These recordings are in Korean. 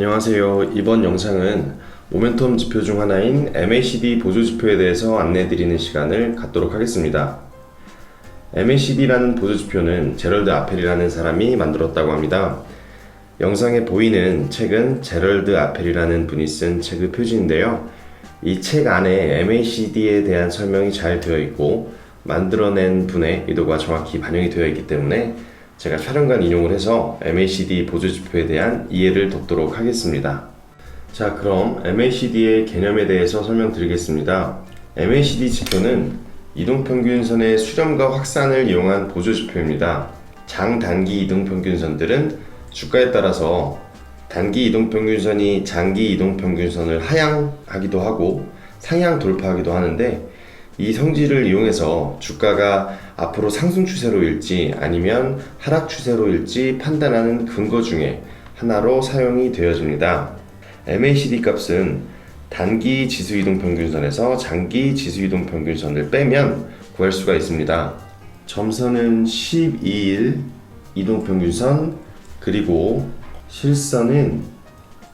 안녕하세요. 이번 영상은 모멘텀 지표 중 하나인 MACD 보조지표에 대해서 안내해드리는 시간을 갖도록 하겠습니다. MACD라는 보조지표는 제럴드 아펠이라는 사람이 만들었다고 합니다. 영상에 보이는 책은 제럴드 아펠이라는 분이 쓴 책의 표지인데요. 이 책 안에 MACD에 대한 설명이 잘 되어 있고 만들어낸 분의 의도가 정확히 반영이 되어 있기 때문에 제가 촬영간 인용을 해서 MACD 보조지표에 대한 이해를 돕도록 하겠습니다. 자, 그럼 MACD의 개념에 대해서 설명드리겠습니다. MACD 지표는 이동평균선의 수렴과 확산을 이용한 보조지표입니다. 장단기 이동평균선들은 주가에 따라서 단기 이동평균선이 장기 이동평균선을 하향하기도 하고 상향 돌파하기도 하는데, 이 성질을 이용해서 주가가 앞으로 상승 추세로일지 아니면 하락 추세로일지 판단하는 근거 중에 하나로 사용이 되어집니다. MACD 값은 단기 지수이동평균선에서 장기 지수이동평균선을 빼면 구할 수가 있습니다. 점선은 12일 이동평균선, 그리고 실선은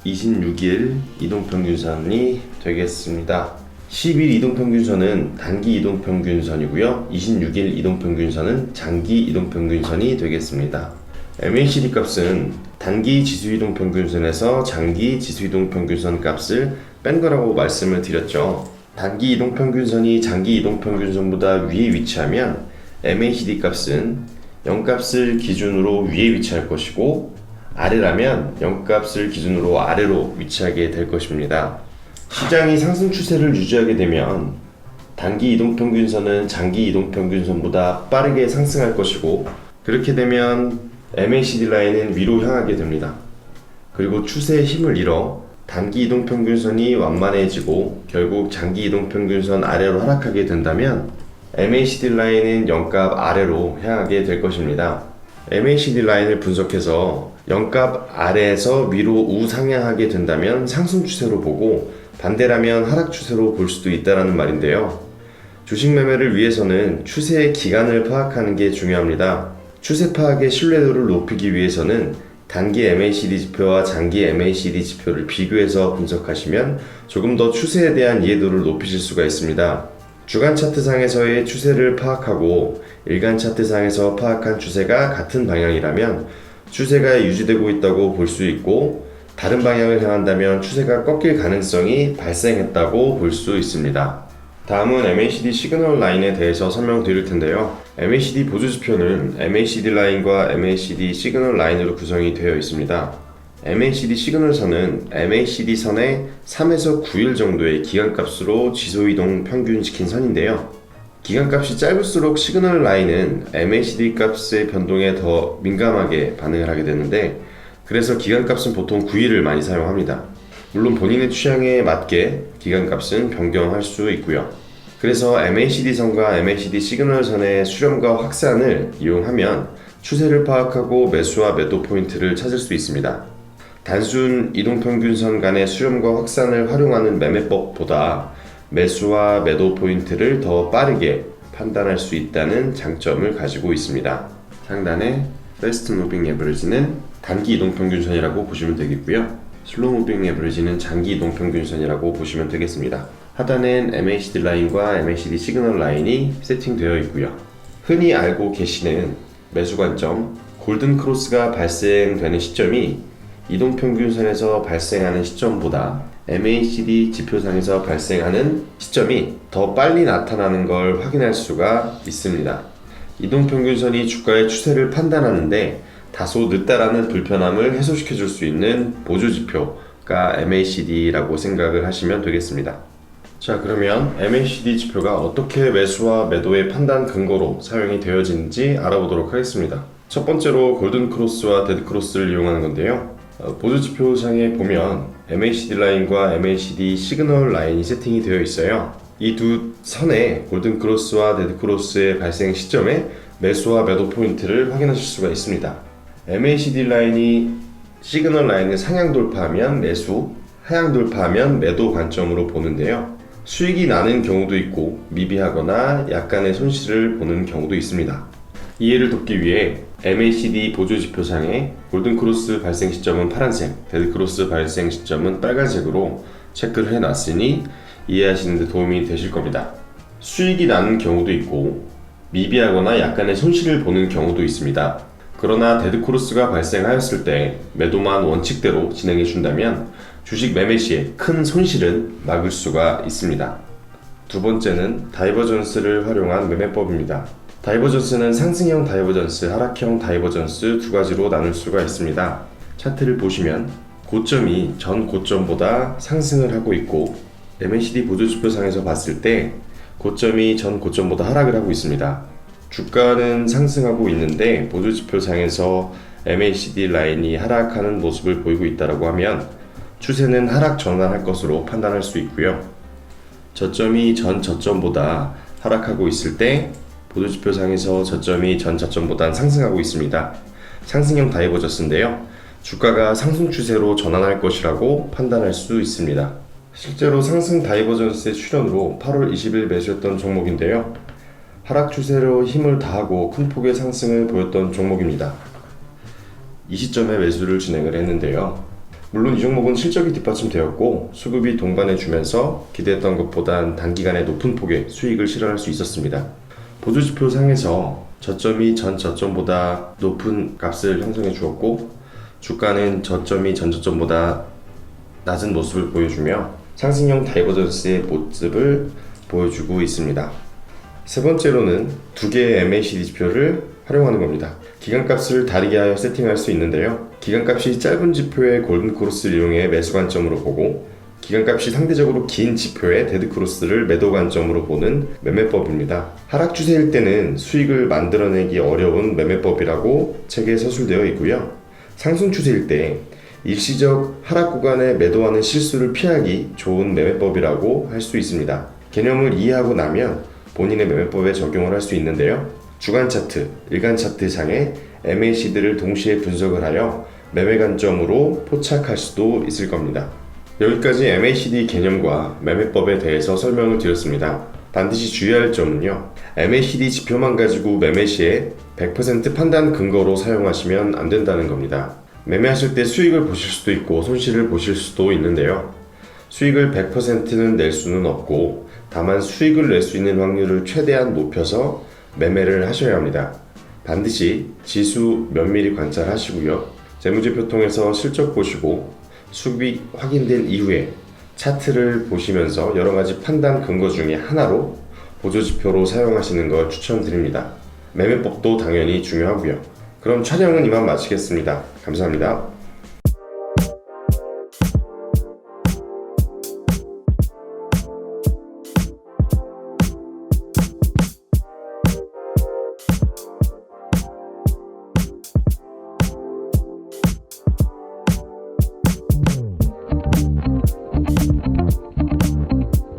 26일 이동평균선이 되겠습니다. 10일 이동평균선은 단기 이동평균선이고요. 26일 이동평균선은 장기 이동평균선이 되겠습니다. MACD 값은 단기 지수이동평균선에서 장기 지수이동평균선 값을 뺀 거라고 말씀을 드렸죠. 단기 이동평균선이 장기 이동평균선보다 위에 위치하면 MACD 값은 0값을 기준으로 위에 위치할 것이고, 아래라면 0값을 기준으로 아래로 위치하게 될 것입니다. 시장이 상승 추세를 유지하게 되면 단기 이동평균선은 장기 이동평균선보다 빠르게 상승할 것이고, 그렇게 되면 MACD 라인은 위로 향하게 됩니다. 그리고 추세의 힘을 잃어 단기 이동평균선이 완만해지고 결국 장기 이동평균선 아래로 하락하게 된다면 MACD 라인은 0값 아래로 향하게 될 것입니다. MACD 라인을 분석해서 0값 아래에서 위로 우상향하게 된다면 상승 추세로 보고, 반대라면 하락 추세로 볼 수도 있다는 말인데요. 주식 매매를 위해서는 추세의 기간을 파악하는 게 중요합니다. 추세 파악의 신뢰도를 높이기 위해서는 단기 MACD 지표와 장기 MACD 지표를 비교해서 분석하시면 조금 더 추세에 대한 이해도를 높이실 수가 있습니다. 주간 차트상에서의 추세를 파악하고 일간 차트상에서 파악한 추세가 같은 방향이라면 추세가 유지되고 있다고 볼 수 있고, 다른 방향을 향한다면 추세가 꺾일 가능성이 발생했다고 볼 수 있습니다. 다음은 MACD 시그널 라인에 대해서 설명드릴 텐데요. MACD 보조지표는 MACD 라인과 MACD 시그널 라인으로 구성이 되어 있습니다. MACD 시그널선은 MACD 선의 3에서 9일 정도의 기간값으로 지소이동 평균시킨 선인데요. 기간값이 짧을수록 시그널 라인은 MACD 값의 변동에 더 민감하게 반응을 하게 되는데, 그래서 기간값은 보통 9일을 많이 사용합니다. 물론 본인의 취향에 맞게 기간값은 변경할 수 있고요. 그래서 MACD 선과 MACD 시그널 선의 수렴과 확산을 이용하면 추세를 파악하고 매수와 매도 포인트를 찾을 수 있습니다. 단순 이동평균선 간의 수렴과 확산을 활용하는 매매법보다 매수와 매도 포인트를 더 빠르게 판단할 수 있다는 장점을 가지고 있습니다. 상단에 Fast Moving Average는 단기 이동평균선이라고 보시면 되겠고요. Slow Moving Average는 장기 이동평균선이라고 보시면 되겠습니다. 하단엔 MACD 라인과 MACD 시그널 라인이 세팅되어 있고요. 흔히 알고 계시는 매수 관점, 골든 크로스가 발생되는 시점이 이동평균선에서 발생하는 시점보다 MACD 지표상에서 발생하는 시점이 더 빨리 나타나는 걸 확인할 수가 있습니다. 이동평균선이 주가의 추세를 판단하는데 다소 늦다라는 불편함을 해소시켜 줄 수 있는 보조지표가 MACD라고 생각을 하시면 되겠습니다. 자, 그러면 MACD 지표가 어떻게 매수와 매도의 판단 근거로 사용이 되어지는지 알아보도록 하겠습니다. 첫 번째로 골든 크로스와 데드 크로스를 이용하는 건데요. 보조지표상에 보면 MACD 라인과 MACD 시그널 라인이 세팅이 되어 있어요. 이 두 선의 골든 크로스와 데드 크로스의 발생 시점에 매수와 매도 포인트를 확인하실 수가 있습니다. MACD 라인이 시그널 라인을 상향 돌파하면 매수, 하향 돌파하면 매도 관점으로 보는데요. 수익이 나는 경우도 있고 미비하거나 약간의 손실을 보는 경우도 있습니다. 이해를 돕기 위해 MACD 보조지표상에 골든크로스 발생 시점은 파란색, 데드크로스 발생 시점은 빨간색으로 체크를 해놨으니 이해하시는 데 도움이 되실 겁니다. 수익이 나는 경우도 있고 미비하거나 약간의 손실을 보는 경우도 있습니다. 그러나 데드크로스가 발생하였을 때 매도만 원칙대로 진행해 준다면 주식 매매 시에 큰 손실은 막을 수가 있습니다. 두 번째는 다이버전스를 활용한 매매법입니다. 다이버전스는 상승형 다이버전스, 하락형 다이버전스 두 가지로 나눌 수가 있습니다. 차트를 보시면 고점이 전 고점보다 상승을 하고 있고 MACD 보조지표상에서 봤을 때 고점이 전 고점보다 하락을 하고 있습니다. 주가는 상승하고 있는데 보조지표상에서 MACD 라인이 하락하는 모습을 보이고 있다고 하면 추세는 하락 전환할 것으로 판단할 수 있고요. 저점이 전 저점보다 하락하고 있을 때 보조지표상에서 저점이 전 저점보다 상승하고 있습니다. 상승형 다이버전스인데요. 주가가 상승 추세로 전환할 것이라고 판단할 수 있습니다. 실제로 상승 다이버전스의 출현으로 8월 20일 매수했던 종목인데요. 하락 추세로 힘을 다하고 큰 폭의 상승을 보였던 종목입니다. 이 시점에 매수를 진행을 했는데요. 물론 이 종목은 실적이 뒷받침되었고 수급이 동반해 주면서 기대했던 것보단 단기간에 높은 폭의 수익을 실현할 수 있었습니다. 보조지표 상에서 저점이 전 저점보다 높은 값을 형성해 주었고 주가는 저점이 전 저점보다 낮은 모습을 보여주며 상승형 다이버전스의 모습을 보여주고 있습니다. 세 번째로는 두 개의 MACD 지표를 활용하는 겁니다. 기간값을 다르게 하여 세팅할 수 있는데요. 기간값이 짧은 지표의 골든크로스를 이용해 매수 관점으로 보고 기간값이 상대적으로 긴 지표의 데드크로스를 매도 관점으로 보는 매매법입니다. 하락 추세일 때는 수익을 만들어내기 어려운 매매법이라고 책에 서술되어 있고요. 상승 추세일 때 일시적 하락 구간에 매도하는 실수를 피하기 좋은 매매법이라고 할 수 있습니다. 개념을 이해하고 나면 본인의 매매법에 적용을 할 수 있는데요. 주간 차트, 일간 차트 상에 MACD를 동시에 분석을 하여 매매 관점으로 포착할 수도 있을 겁니다. 여기까지 MACD 개념과 매매법에 대해서 설명을 드렸습니다. 반드시 주의할 점은요. MACD 지표만 가지고 매매 시에 100% 판단 근거로 사용하시면 안 된다는 겁니다. 매매하실 때 수익을 보실 수도 있고 손실을 보실 수도 있는데요. 수익을 100%는 낼 수는 없고 다만 수익을 낼 수 있는 확률을 최대한 높여서 매매를 하셔야 합니다. 반드시 지수 면밀히 관찰하시고요. 재무제표 통해서 실적 보시고 수급이 확인된 이후에 차트를 보시면서 여러가지 판단 근거 중에 하나로 보조지표로 사용하시는 걸 추천드립니다. 매매법도 당연히 중요하고요. 그럼 촬영은 이만 마치겠습니다. 감사합니다.